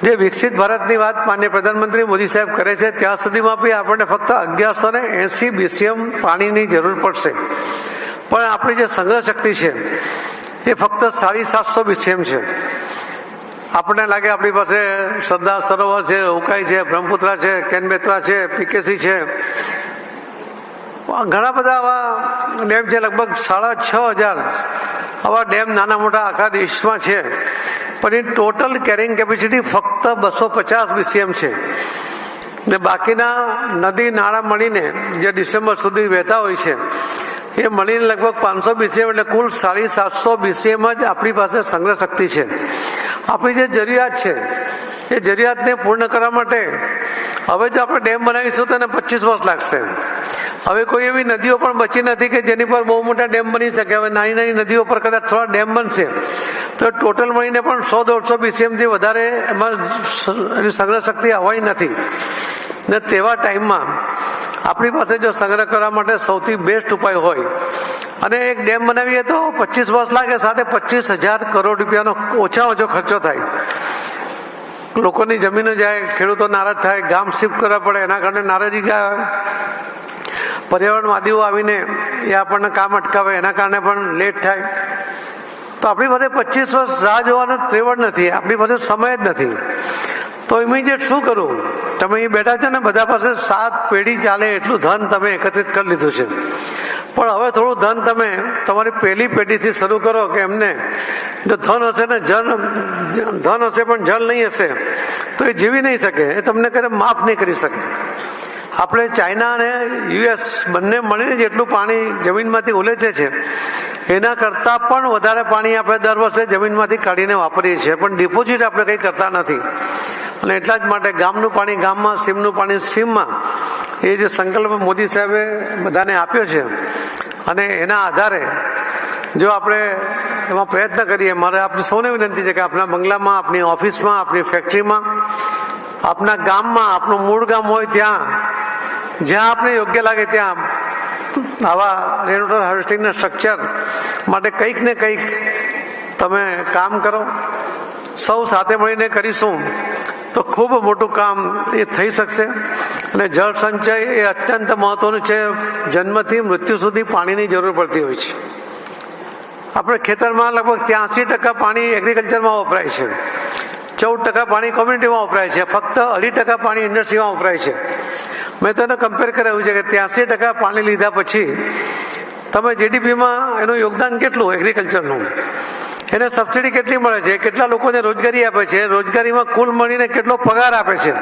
S12: જે વિકસિત ભારતની વાત માનનીય પ્રધાનમંત્રી મોદી સાહેબ કરે છે ત્યાં સુધીમાં બી આપણને ફક્ત 1180 BCM પાણીની જરૂર પડશે. પણ આપણી જે સંગ્રહ શક્તિ છે એ ફક્ત 750 BCM છે. આપણને લાગે આપણી પાસે સરદાર સરોવર છે, ઉકાઈ છે, બ્રહ્મપુત્રા છે, કેન બેતવા છે, પીકેસી છે, ઘણા બધા આવા ડેમ છે. લગભગ 6,500 આવા ડેમ નાના મોટા આખા દેશમાં છે. પણ એ ટોટલ કેરિંગ કેપેસિટી ફક્ત 250 BCM છે. ને બાકીના નદી નાળા મળીને જે ડિસેમ્બર સુધી વહેતા હોય છે એ મળીને લગભગ 500 BCM, એટલે કુલ 750 BCM જ આપણી પાસે સંગ્રહ શક્તિ છે. આપણી જે જરૂરિયાત છે એ જરૂરિયાતને પૂર્ણ કરવા માટે હવે જો આપણે ડેમ બનાવીશું તો એને 25 વર્ષ લાગશે. હવે કોઈ એવી નદીઓ પણ બચી નથી કે જેની પર બહુ મોટા ડેમ બની શકે. હવે નાની નાની નદીઓ પર કદાચ થોડા ડેમ બનશે તો ટોટલ મળીને પણ 100-150 BCM થી વધારે એમાં સંગ્રહ શક્તિ આવવાની નથી. ને તેવા ટાઈમમાં આપણી પાસે જો સંગ્રહ કરવા માટે સૌથી બેસ્ટ ઉપાય હોય અને એક ડેમ બનાવીએ તો 25 વર્ષ લાગે, સાથે 25,000 કરોડ રૂપિયાનો ઓછામાં ઓછો ખર્ચો થાય. લોકોની જમીનો જાય, ખેડૂતો નારાજ થાય, ગામ શિફ્ટ કરવા પડે, એના કારણે નારાજી થાય, પર્યાવરણવાદીઓ આવીને એ આપણને કામ અટકાવે, એના કારણે પણ લેટ થાય. તો આપણી પાસે 25 વર્ષ રાહ જોવાનો ત્રેવડ નથી, આપણી પાસે સમય જ નથી. તો ઇમિડિયેટ શું કરવું? તમે અહીં બેઠા છો ને, બધા પાસે 7 પેઢી ચાલે એટલું ધન તમે એકત્રિત કરી લીધું છે. પણ હવે થોડું ધન તમે તમારી પહેલી પેઢીથી શરૂ કરો કે એમને જો ધન હશે ને ધન હશે પણ જળ નહીં હશે તો એ જીવી નહીં શકે, એ તમને કરે માફ નહીં કરી શકે. આપણે ચાઇના અને US બંને મળીને જેટલું પાણી જમીનમાંથી ઉલેચે છે એના કરતાં પણ વધારે પાણી આપણે દર વર્ષે જમીનમાંથી કાઢીને વાપરીએ છીએ, પણ ડિપોઝિટ આપણે કંઈ કરતા નથી. અને એટલા જ માટે ગામનું પાણી ગામમાં, સીમનું પાણી સીમમાં, એ જે સંકલ્પ મોદી સાહેબે બધાને આપ્યો છે અને એના આધારે જો આપણે એમાં પ્રયત્ન કરીએ. મારે આપણે સૌને વિનંતી છે કે આપણા બંગલામાં, આપણી ઓફિસમાં, આપણી ફેક્ટરીમાં, આપણા ગામમાં, આપણું મૂળ ગામ હોય ત્યાં, જ્યાં આપણે યોગ્ય લાગે ત્યાં આવા રેન વોટર હાર્વેસ્ટિંગના સ્ટ્રક્ચર માટે કંઈક ને કંઈક તમે કામ કરો. સૌ સાથે મળીને કરીશું તો ખૂબ મોટું કામ એ થઈ શકશે. અને જળ સંચય એ અત્યંત મહત્વનું છે. જન્મથી મૃત્યુ સુધી પાણીની જરૂર પડતી હોય છે. આપણે ખેતરમાં લગભગ 83% પાણી એગ્રીકલ્ચરમાં વપરાય છે, 14% પાણી કોમ્યુનિટીમાં વપરાય છે, ફક્ત 2.5% પાણી ઇન્ડસ્ટ્રીમાં વપરાય છે. મેં તેને કમ્પેર કરાવ્યું છે કે 83% પાણી લીધા પછી તમે જીડીપીમાં એનું યોગદાન કેટલું એગ્રીકલ્ચરનું, એને સબસિડી કેટલી મળે છે, કેટલા લોકોને રોજગારી આપે છે, રોજગારીમાં કુલ મળીને કેટલો પગાર આપે છે.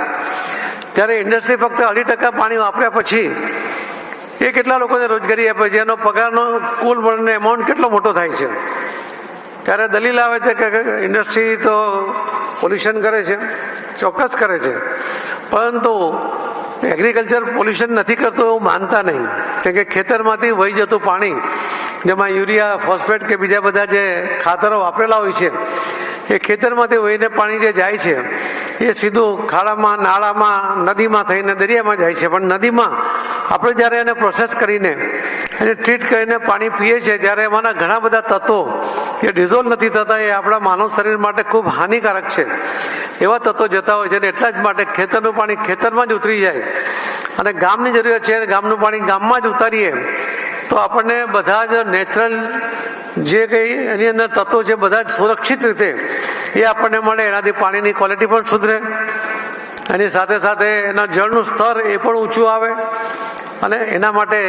S12: ત્યારે ઇન્ડસ્ટ્રી ફક્ત 2.5% પાણી વાપર્યા પછી એ કેટલા લોકોને રોજગારી આપે છે, એનો પગારનો કુલ મળીને એમાઉન્ટ કેટલો મોટો થાય છે. ત્યારે દલીલ આવે છે કે ઇન્ડસ્ટ્રી તો પોલ્યુશન કરે છે, ચોક્કસ કરે છે, પરંતુ એગ્રીકલ્ચર પોલ્યુશન નથી કરતું એવું માનતા નહીં. કેમ કે ખેતરમાંથી વહી જતું પાણી, જેમાં યુરિયા, ફોસ્ફેટ કે બીજા બધા જે ખાતરો વાપરેલા હોય છે, એ ખેતરમાંથી વહીને પાણી જે જાય છે એ સીધું ખાડામાં, નાળામાં, નદીમાં થઈને દરિયામાં જાય છે. પણ નદીમાં આપણે જ્યારે એને પ્રોસેસ કરીને એને ટ્રીટ કરીને પાણી પીએ છીએ ત્યારે એમાંના ઘણા બધા તત્વો જે ડિઝોલ્વ નથી થતા, એ આપણા માનવ શરીર માટે ખૂબ હાનિકારક છે. એવા તત્વો જતા હોય છે અને એટલા જ માટે ખેતરનું પાણી ખેતરમાં જ ઉતરી જાય અને ગામની જરૂરિયાત છે ગામનું પાણી ગામમાં જ ઉતારીએ તો આપણને બધા જ નેચરલ જે કંઈ એની અંદર તત્વો છે બધા જ સુરક્ષિત રીતે એ આપણને મળે. એનાથી પાણીની ક્વોલિટી પણ સુધરે, એની સાથે સાથે એના જળનું સ્તર એ પણ ઊંચું આવે અને એના માટે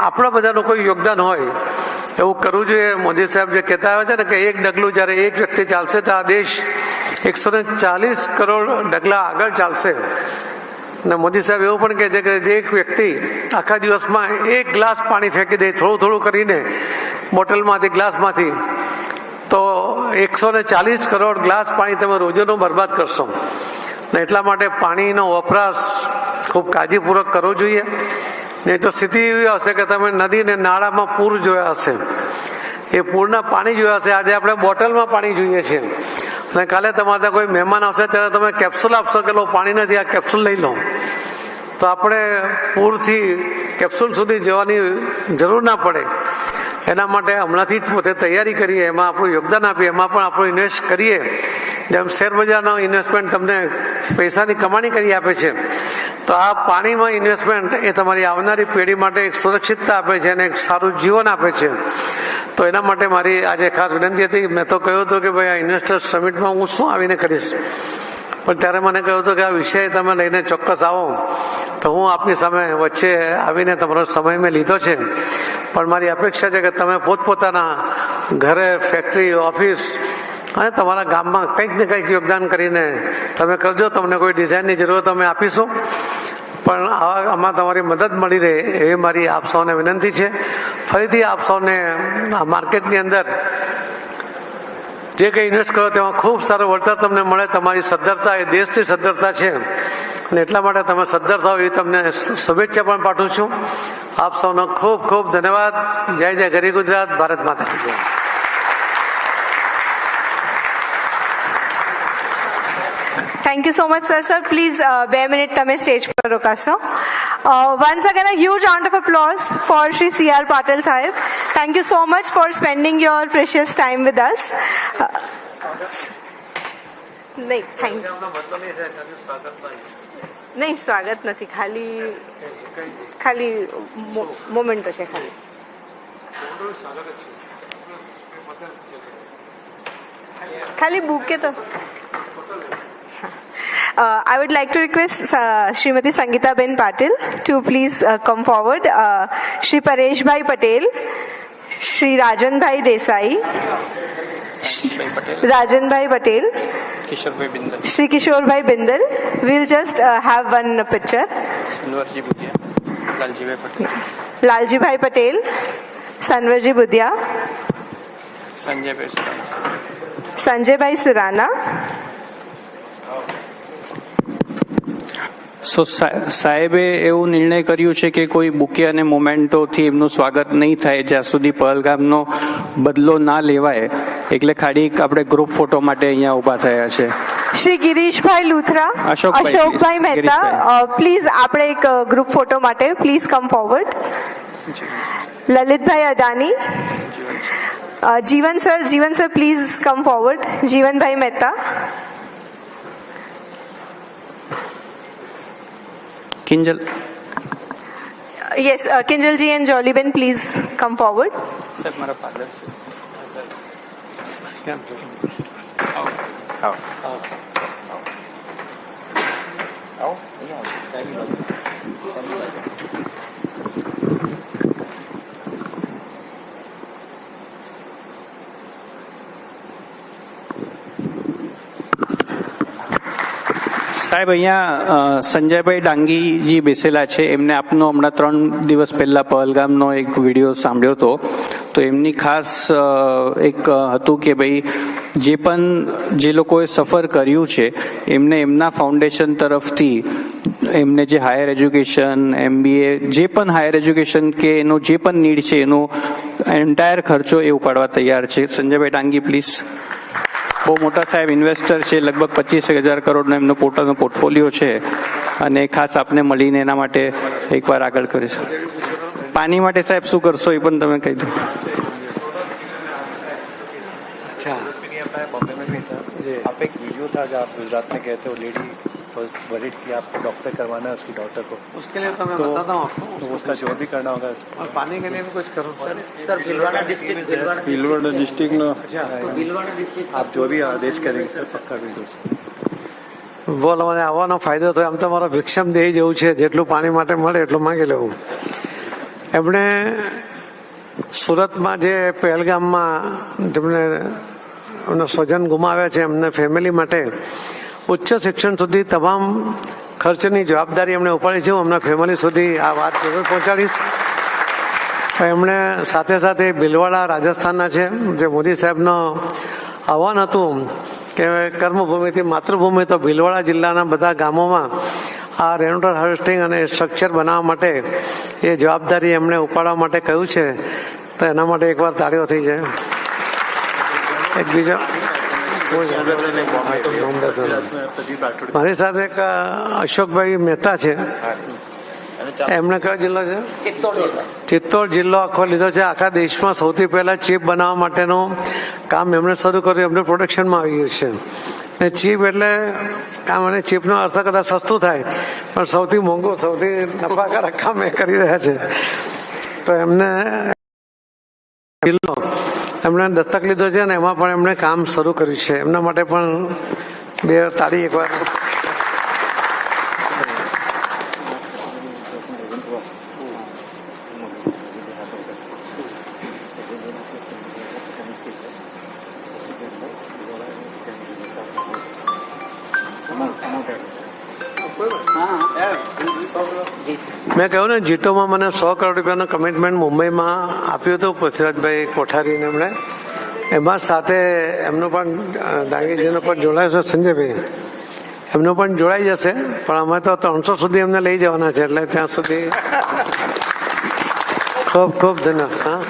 S12: આપણા બધાનું કોઈ યોગદાન હોય એવું કરવું જોઈએ. મોદી સાહેબ જે કહેતા આવે છે ને કે એક ડગલું જ્યારે એક વ્યક્તિ ચાલશે તો આ દેશ 140 કરોડ ડગલા આગળ ચાલશે. અને મોદી સાહેબ એવું પણ કહે છે કે જે એક વ્યક્તિ આખા દિવસમાં 1 ગ્લાસ પાણી ફેંકી દે થોડું થોડું કરીને બોટલમાંથી, ગ્લાસમાંથી, તો 140 કરોડ ગ્લાસ પાણી તમે રોજનું બરબાદ કરશો. ને એટલા માટે પાણીનો વપરાશ ખૂબ કાળજીપૂર્વક કરવો જોઈએ. નહીં તો સ્થિતિ એવી હશે કે તમે નદી ને નાળામાં પૂર જોયા હશે, એ પૂરના પાણી જોયા હશે. આજે આપણે બોટલમાં પાણી જોઈએ છીએ અને કાલે તમારે ત્યાં કોઈ મહેમાન આવશે ત્યારે તમે કેપ્સ્યુલ આપશો કે લો પાણી નથી, આ કેપ્સ્યુલ લઈ લો. તો આપણે પૂરથી કેપ્સ્યુલ સુધી જવાની જરૂર ના પડે એના માટે હમણાંથી જ પોતે તૈયારી કરીએ, એમાં આપણું યોગદાન આપીએ, એમાં પણ આપણું ઇન્વેસ્ટ કરીએ. જેમ શેરબજારનો ઇન્વેસ્ટમેન્ટ તમને પૈસાની કમાણી કરી આપે છે, તો આ પાણીમાં ઇન્વેસ્ટમેન્ટ એ તમારી આવનારી પેઢી માટે એક સુરક્ષિતતા આપે છે અને એક સારું જીવન આપે છે. તો એના માટે મારી આજે ખાસ વિનંતી હતી. મેં તો કહ્યું હતું કે ભાઈ આ ઇન્વેસ્ટર્સ સમિટમાં હું શું આવીને કરીશ, પણ ત્યારે મને કહ્યું હતું કે આ વિષય તમે લઈને ચોક્કસ આવો તો હું આપની સામે વચ્ચે આવીને તમારો સમય મેં લીધો છે. પણ મારી અપેક્ષા છે કે તમે પોતપોતાના ઘરે, ફેક્ટરી, ઓફિસ અને તમારા ગામમાં કંઈક ને કંઈક યોગદાન કરીને તમે કરજો. તમને કોઈ ડિઝાઇનની જરૂર તમે આપીશું, પણ આમાં તમારી મદદ મળી રહે એવી મારી આપ સૌને વિનંતી છે. ફરીથી આપ સૌને આ માર્કેટની અંદર જે કંઈ ઇન્વેસ્ટ કરો તેમાં ખૂબ સારું વળતર તમને મળે. તમારી સદ્ધરતા એ દેશની સદ્ધરતા છે અને એટલા માટે તમે સદ્ધર થાવ એવી તમને શુભેચ્છા પણ પાઠવું છું. આપ સૌનો ખૂબ ખૂબ ધન્યવાદ. જય જય ગરી ગુજરાત, ભારત માતા કી જય.
S11: Thank you so much, sir. Sir, please, 2 minutes તમે સ્ટેજ પર રોકાશો. Once again, a huge round of applause for Shri C.R. Patil Sahib. Thank you so much for spending your precious time with us. નહીં, thank you. નહીં, સ્વાગત નથી, ખાલી memento છે ખાલી. ખાલી બુકે તો I would like to request Srimati Sangeeta Ben Patil to please come forward. Shri Paresh Bhai Patel, Shri Rajan Bhai Desai, Rajan Bhai Patel, Shri Kishore Bhai Bindal. We'll just have one picture. Lalji Bhai Patel, Sanwarji Budhia, Sanjay Bhai Surana.
S2: સો સાહેબે એવું નિર્ણય કર્યું છે કે કોઈ bouquet અને મોમેન્ટોથી એમનું સ્વાગત નહીં થાય જ્યાં સુધી પહલગામનો બદલો ના લેવાય. એટલે ખાલી આપણે ગ્રુપ ફોટો માટે અહીંયા ઊભા થયા છે.
S11: શ્રી ગિરીશભાઈ લુથરા, અશોકભાઈ મહેતા, પ્લીઝ આપણે એક ગ્રુપ ફોટો માટે please come forward. Lalitbhai Adani, Jeevan sir please come forward. Jeevanbhai Mehta.
S2: Kinjal.
S11: Yes, Kinjal ji and Jolly Ben, please come forward.
S2: Sir, my father. સાહેબ, અહીંયા સંજયભાઈ ડાંગીજી બેસેલા છે. એમને આપનો હમણાં 3 દિવસ પહેલા પહલગામનો એક વિડીયો સાંભળ્યો હતો. તો એમની ખાસ એક હતું કે ભાઈ જે લોકોએ સફર કર્યું છે એમને એમના ફાઉન્ડેશન તરફથી એમને જે હાયર એજ્યુકેશન, MBA, જે પણ હાયર એજ્યુકેશન કે એનું જે પણ નીડ છે એનો એન્ટાયર ખર્ચો એ ઉપાડવા તૈયાર છે. સંજયભાઈ ડાંગી પ્લીઝ. બહુ મોટા સાહેબ ઇન્વેસ્ટર છે, લગભગ 25,000 કરોડનો એમનો પોતાનો પોર્ટફોલિયો છે અને ખાસ આપને મળીને એના માટે એકવાર આગળ કરીશું. પાણી માટે સાહેબ શું કરશો એ પણ તમે કહી દો.
S4: बॉम्बे में भी था, आप एक वीडियो था जहाँ आप गुजरात में गए थे, वो लेडी वॉज वरीड कि आपको डॉक्टर करवाना है उसकी डॉटर को.
S12: उसके लिए तो मैं बताता हूँ आपको,
S4: तो उसका जोर भी करना होगा
S12: और पानी के लिए भी कुछ करो.
S13: सर भीलवाड़ा डिस्ट्रिक्ट
S4: आप जो भी आदेश करेंगे सर पक्का वीडियो.
S12: બોલો, મને આવવાનો ફાયદો થયો. આમ તો મારો ભિક્ષમ દેહ જેવું છે, જેટલું પાણી માટે મળે એટલું માંગી લેવું. એમણે સુરતમાં જે પહેલગામમાં જેમણે એમના સ્વજન ગુમાવ્યા છે, એમને ફેમિલી માટે ઉચ્ચ શિક્ષણ સુધી તમામ ખર્ચની જવાબદારી એમણે ઉપાડી છે. હું એમના ફેમિલી સુધી આ વાત જરૂર પહોંચાડીશ. એમણે સાથે સાથે ભીલવાડા રાજસ્થાનના છે, જે મોદી સાહેબનો આહવાન હતું કે કર્મભૂમિથી માતૃભૂમિ, તો ભીલવાડા જિલ્લાના બધા ગામોમાં આ રેનવોટર હાર્વેસ્ટિંગ અને સ્ટ્રક્ચર બનાવવા માટે એ જવાબદારી એમણે ઉપાડવા માટે કહ્યું છે. તો એના માટે એકવાર તાળીઓ થઈ જાય. એક બીજો મારી સાથે એક અશોકભાઈ મહેતા છે. એમણે કયો જિલ્લો છે? ચિત્તોડ જિલ્લો આખો લીધો છે. આખા દેશમાં સૌથી પહેલા ચીપ બનાવવા માટેનું કામ એમણે શરૂ કર્યું. એમને પ્રોડક્શનમાં આવી ગયું છે. અને ચીપ એટલે કામ, અને ચીપનો અર્થ કદાચ સસ્તું થાય પણ સૌથી મોંઘું, સૌથી નફાકારક કામ એ કરી રહ્યા છે. તો એમને જિલ્લો એમણે દત્તક લીધો છે અને એમાં પણ એમણે કામ શરૂ કર્યું છે. એમના માટે પણ બે તાળી એકવાર. મેં કહ્યું ને, જીટોમાં મને 100 કરોડ રૂપિયાનું કમિટમેન્ટ મુંબઈમાં આપ્યું હતું પૃથ્વીરાજભાઈ કોઠારીને. એમણે એમાં સાથે એમનો પણ ડાંગીજીનો પણ જોડાયો છે, સંજયભાઈ એમનો પણ જોડાઈ જશે. પણ અમે તો 300 સુધી એમને લઈ જવાના છે, એટલે ત્યાં સુધી ખૂબ ખૂબ ધન્યવાદ. હા,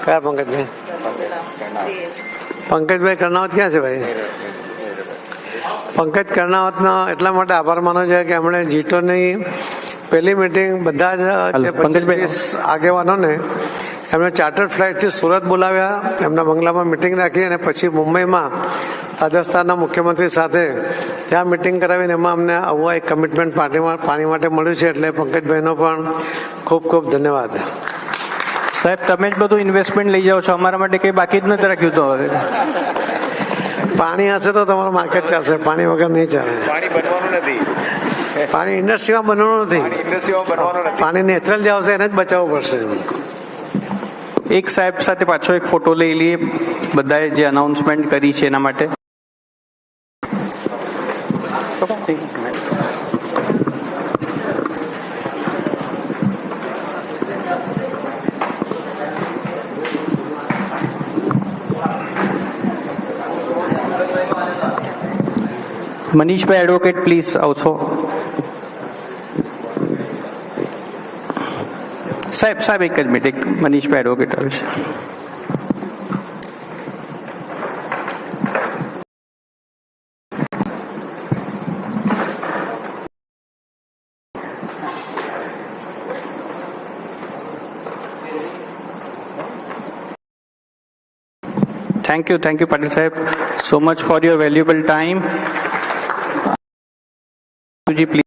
S12: કયા પંકજભાઈ? પંકજભાઈ કર્ણાવત ક્યાં છે ભાઈ? પંકજ કર્ણાવતનો એટલા માટે આભાર માનો છે કે એમણે જીટોની પહેલી મિટિંગ બધા જ 25 આગેવાનોને એમણે ચાર્ટર્ડ ફ્લાઇટથી સુરત બોલાવ્યા, એમના બંગલામાં મિટિંગ રાખી અને પછી મુંબઈમાં રાજસ્થાનના મુખ્યમંત્રી સાથે ત્યાં મિટિંગ કરાવીને એમાં અમને આવું એક કમિટમેન્ટ પાણી માટે મળ્યું છે. એટલે પંકજભાઈનો પણ ખૂબ ખૂબ ધન્યવાદ.
S2: સાહેબ, તમે જ બધું ઇન્વેસ્ટમેન્ટ લઈ જાઓ છો, અમારા માટે કંઈ બાકી જ નથી રાખ્યું. તો હવે
S12: પાણી હશે તો તમારું માર્કેટ ચાલશે, પાણી વગર નહીં ચાલે.
S14: પાણી બનવાનું નથી,
S12: પાણી ઇન્ડસ્ટ્રીમાં બનવાનું નથી, પાણી નેચરલ જે આવશે એને જ બચાવવું પડશે.
S2: એક સાહેબ સાથે પાછો એક ફોટો લઈ લઈએ, બધાએ જે અનાઉન્સમેન્ટ કરી છે એના માટે. મનીષભાઈ એડવોકેટ પ્લીઝ આવશો. સાહેબ એક જ મિનિટ, મનીષભાઈ એડવોકેટ આવે છે. Thank you, Patil Sahib, so much for your valuable time. Please.